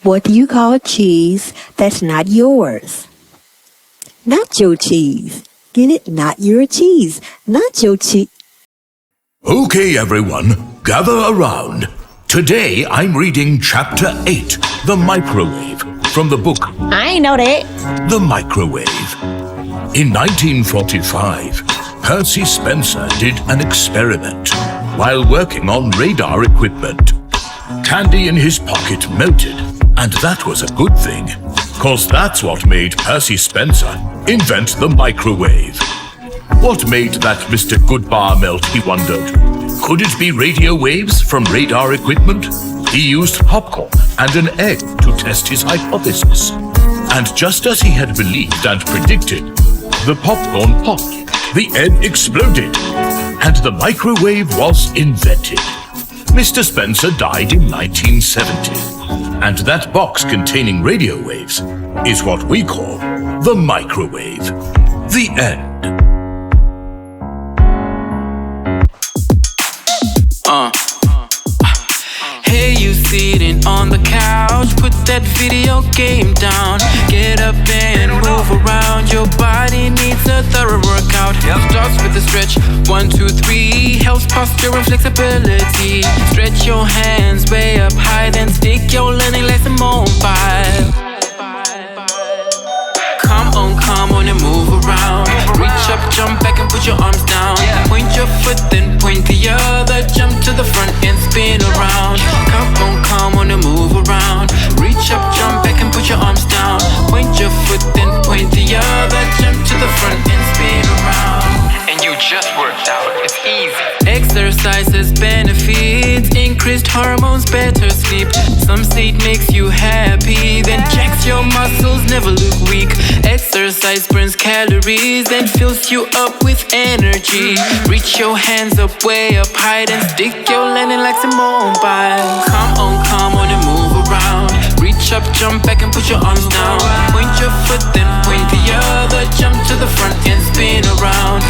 What do you call cheese that's not yours? Nacho cheese. Get it? Not your cheese. Nacho cheese. Okay, everyone, gather around. Today I'm reading Chapter 8, The Microwave, from the book I ain't know that. The Microwave. In 1945, Percy Spencer did an experiment while working on radar equipment. Candy in his pocket melted, and that was a good thing, 'cause that's what made Percy Spencer invent the microwave. What made that Mr. Goodbar melt, he wondered? Could it be radio waves from radar equipment? He used popcorn and an egg to test his hypothesis. And just as he had believed and predicted, the popcorn popped, the egg exploded, and the microwave was invented. Mr. Spencer died in 1970, and that box containing radio waves is what we call the microwave. The end. Hey, you sitting on the couch, put that video game down. Get up and move around. Your body needs a thorough workout. Starts with a stretch, 1, 2, 3. Helps posture and flexibility. Stretch your hands way up high, then stick your learning lesson mobile. Come on and move around. Reach up, jump back and put your arms down. Point your foot, then point the other. Jump to the front and spin around. Come on and move around. Reach up, jump back and put your arms down. Point your foot, then point the other. Jump to the front and spin around. And you just worked out, it's easy. Exercises benefits, increased hormones, better sleep. Some say it makes you happy, then jacks your muscles, never look weak. Exercise burns calories and fills you up with energy. Reach your hands up way up high, then stick your landing like some mobile. Come on and move around. Reach up, jump back and put your arms down. Point your foot, then point the other. Jump to the front and spin around.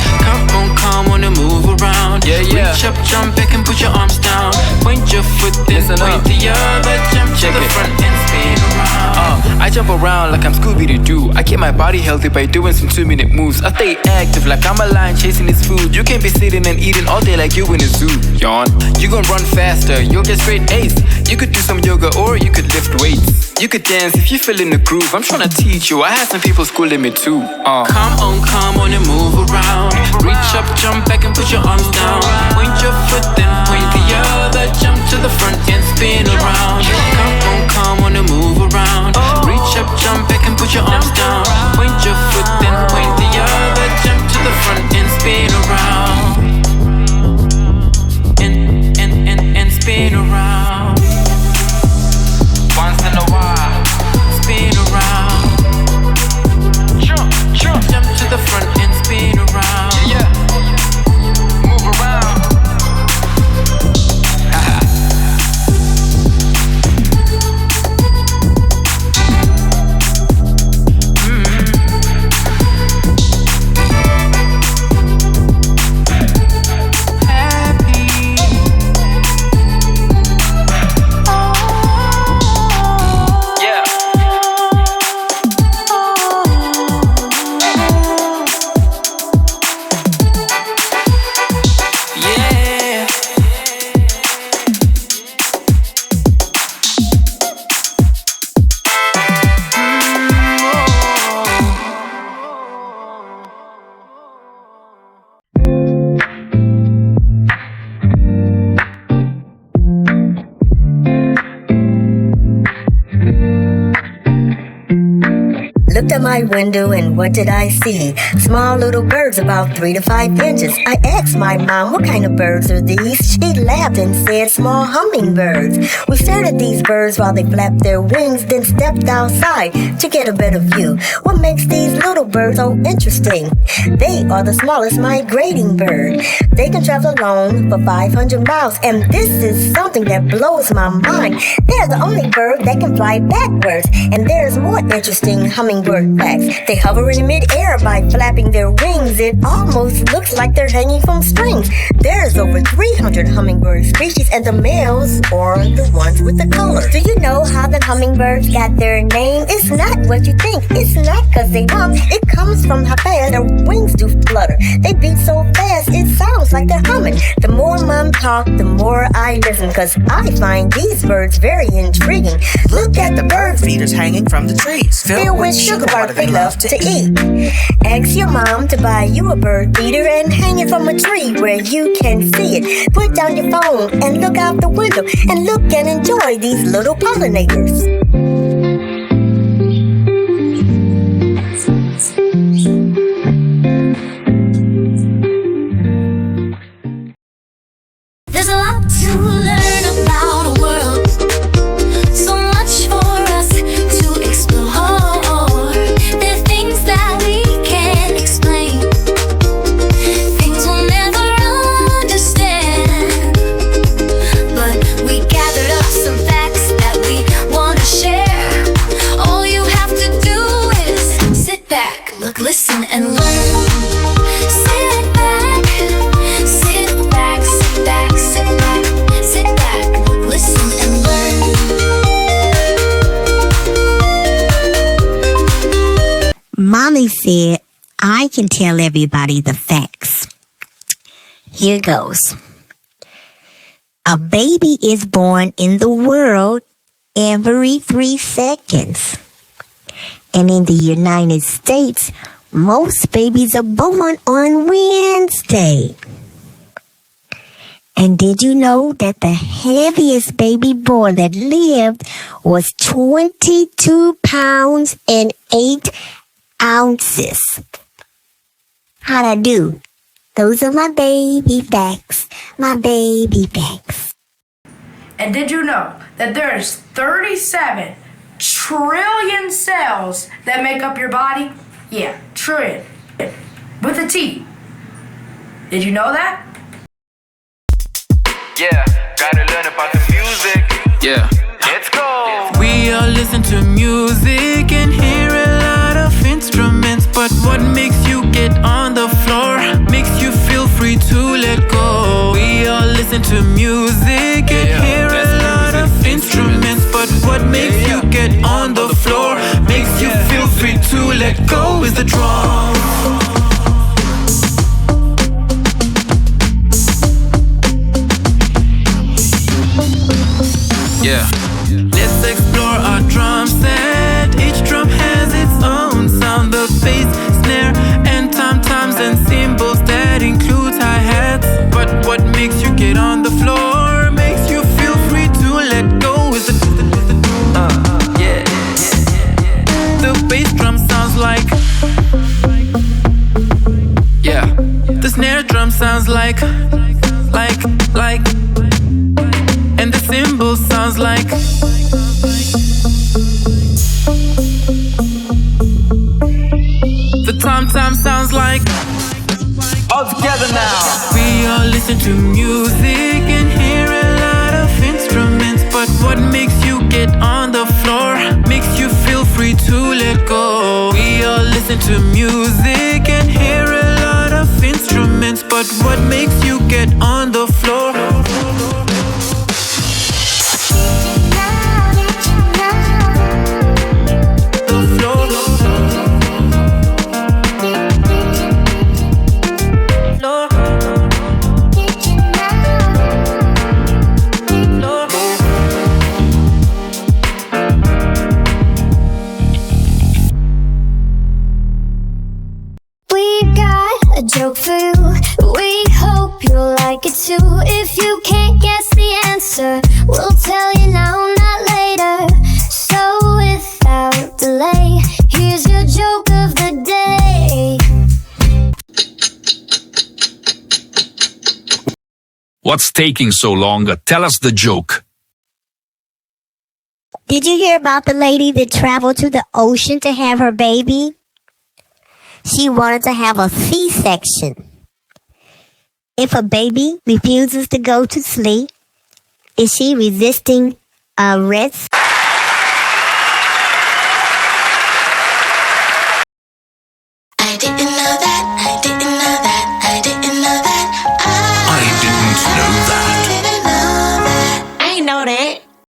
Come on and move around. Reach up, jump back and put your arms down. Point your foot, then point the other. Jump to the front and spin around. I jump around like I'm Scooby-Doo. I keep my body healthy by doing some 2-minute moves. I stay active like I'm a lion chasing his food. You can't be sitting and eating all day like you in a zoo. Yawn. You gon' run faster, you'll get straight A's. You could do some yoga or you could lift weights. You could dance if you feel in the groove. I'm tryna teach you, I had some people schooling me too. Come on and move around. Reach up, jump back and put your arms down. Point your foot, then point the other. Jump to the front and spin around. Come on and move around. Reach up, jump back and put your arms down. Point your foot, then point the other. Jump to the front and spin around. And spin around. Once in a while. Spin around. Jump to the front and spin around. Move around. Looked at my window and what did I see? Small little birds about 3 to 5 inches. I asked my mom, what kind of birds are these? She laughed and said, small hummingbirds. We stared at these birds while they flapped their wings, then stepped outside to get a better view. What makes these little birds so interesting? They are the smallest migrating bird. They can travel alone for 500 miles, and this is something that blows my mind. They're the only bird that can fly backwards, and there's more interesting hummingbird fun facts. They hover in midair by flapping their wings. It almost looks like they're hanging from strings. There's over 300 hummingbird species, and the males are the ones with the color. Do you know how the hummingbirds got their name? It's not what you think. It's not because they hum. It comes from how fast their wings do flutter. They beat so fast, it sounds like they're humming. The more Mom talk, the more I listen, because I find these birds very intriguing. Look at the bird feeders hanging from the trees, filled with sugar water they love to eat. Ask your mom to buy you a bird feeder and hang it from a tree where you can see it. Put down your phone and look out the window and look and enjoy these little pollinators. There's a lot to learn about the world, so much for us to explore. There are things that we can't explain, things we'll never understand. But we gathered up some facts that we want to share. All you have to do is sit back, look, listen, and learn. Sit back, sit back, sit back, sit back, sit back, look, listen, and learn. Mommy said I can tell everybody the facts. Here goes. A baby is born in the world every 3 seconds. And in the United States, most babies are born on Wednesday. And did you know that the heaviest baby boy that lived was 22 pounds and 8 ounces? How'd I do? Those are my baby facts. My baby facts. And did you know that there's 37 trillion cells that make up your body? Yeah, trillion. With a T. Did you know that? Yeah, gotta learn about the music. Yeah, let's go. We all listen to music and hear a lot of instruments, but what makes you get on the floor makes you feel free to let go. We all listen to music and hear a lot of instruments, but what makes you get on the floor makes you feel free to let go is the drum. Yeah. Let's explore our drum set. Each drum has its own sound. The bass, snare, and tom-toms and cymbals. That includes hi-hats. But what makes you get on the floor makes you feel free to let go is the yeah. The bass drum sounds like, yeah. The snare drum sounds like, and the cymbal sounds like. The tom-tom sounds like. All together now. We all listen to music and hear a lot of instruments, but what makes you get on the floor makes you feel free to let go. We all listen to music and hear a lot of instruments, but what makes you get on the floor? A joke for you, we hope you'll like it too. If you can't guess the answer, we'll tell you now, not later. So without delay, here's your joke of the day. What's taking so long? Tell us the joke. Did you hear about the lady that traveled to the ocean to have her baby? She wanted to have a C-section. If a baby refuses to go to sleep, is she resisting arrest?